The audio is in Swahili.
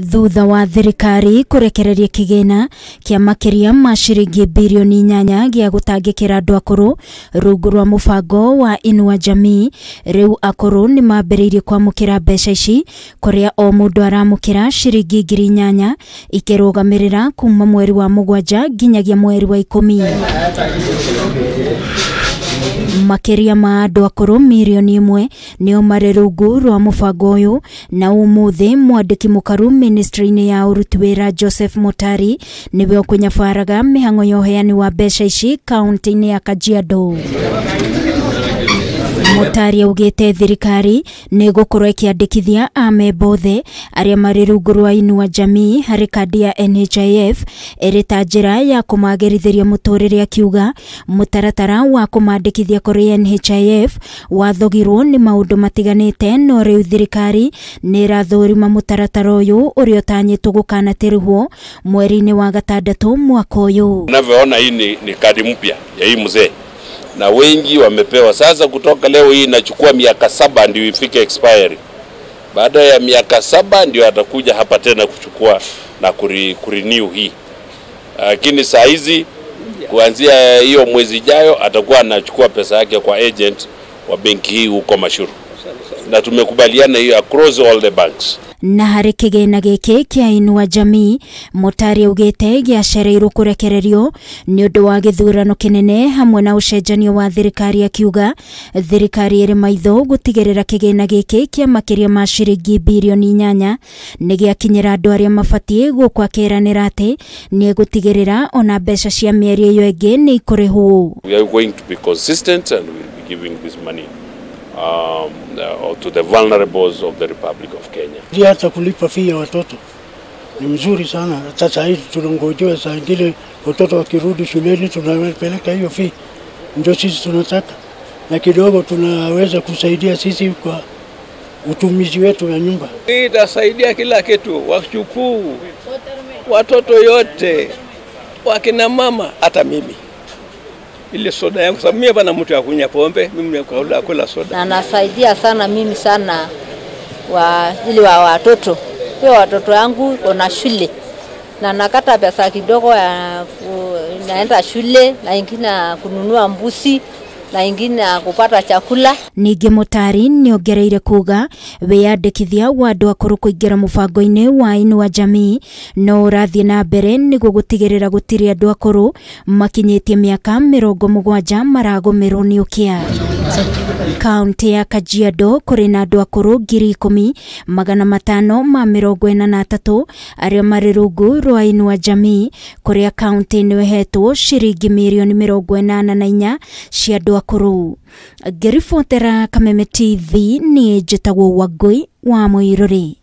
Thutha wa thirikari kurekereria kigena kia makiria ma ciringi bilioni 8 gia gutangikira andu akuru rungu rwa mubango wa Inua Jamii, riu akuru ni mambiriirie kwamukira mbeca ici kuria o mundu aramukira ciringi 8,000 ikirugamirira kuma mweri wa 7 nginyagia mweri wa 10. Makiria ma andu akuru milioni 1 nio mari rungu rwa mubango uyu, na umuthi mwandiki mukaru ministry-ini ya uruti wira Joseph Mutari niwe ukunyabaraga mihango ya uheani wa mbeca ici kaunti-ini ya Kajiado. Mutari augite thirikari ni gukorwo ikiandikithia amemba othe aria mari rungu rwa Inua Jamii hari kandi ya NHIF iri ta njira ya kumagerithiria muturire, akiuga mutaratara wa kumandikithia kuri NHIF wathogirwo ni maundu matiganite, no riu thirikari ni irathurima mutaratara uyu uria utanyitwo gukanatirwo mweri-ini wa gatandatu mwaka uyu. Unavyoona hii ni kadi mpya ya hii mzee, na wengi wamepewa. Sasa kutoka leo hii inachukua miaka 7 ndio ifike expiry. Baada ya miaka 7 ndio atakuja hapa tena kuchukua na kurenew hii. Lakini saa hizi kuanzia hiyo mwezi jayo atakuwa anachukua pesa yake kwa agent wa benki hii huko Mashuru. Na tumekubaliana hiyo across all the banks. Na hari kigena giki kia Inua Jamii, Mutari augite giacereirwo kurekererio ni undu wa githurano kinene hamwe na ucenjanio wa thirikari, akiuga thirikari iri maitho gutigirira kigena giki kia makiria ma ciringi bilioni 8 ni giakinyira andu aria mabatie gukwakiranira ati ni gutigirira ona mbeca cia mieri iyo ingi ni ikurihwo. We are going to be consistent and we will be giving this money to the vulnerables of the Republic of Kenya. Hata kulipa fee ya watoto ni mzuri sana. Sasa hivi tunangojea saa ingine watoto wakirudi shuleni tunapeleka hiyo fee, ndio sisi tunataka, na kidogo tunaweza kusaidia sisi kwa utumizi wetu wa nyumba. Hii itasaidia kila kitu, wachukuu, watoto yote, wakina mama, hata mimi. Ile soda yangu sababu mimi bana mtu akunya pombe, mimi nakula soda. Na nasaidia sana mimi sana wa watoto. Pia watoto yangu wana shule. Na nakata pesa kidogo ya naenda shule, na ingine kununua mbuzi, na ingine kupata chakula. Ningi Mutari ni ongereire kuga wiyandikithia wa andu akuru kuingira mubango-ini wa Inua Jamii no urathie na mbere niguo gutigirira gutiri andu akuru makinyitie miaka 70 maragomerwo ni ukia. Kaunti ya Kajiado kuri na andu akuru 10,543 aria mari rungu rwa Inua Jamii, kuria kaunti ni wehetwo ciringi milioni 84 cia andu akuru. Ngiribotera Kameme TV ni njitagwo Wangui wa Muiruri.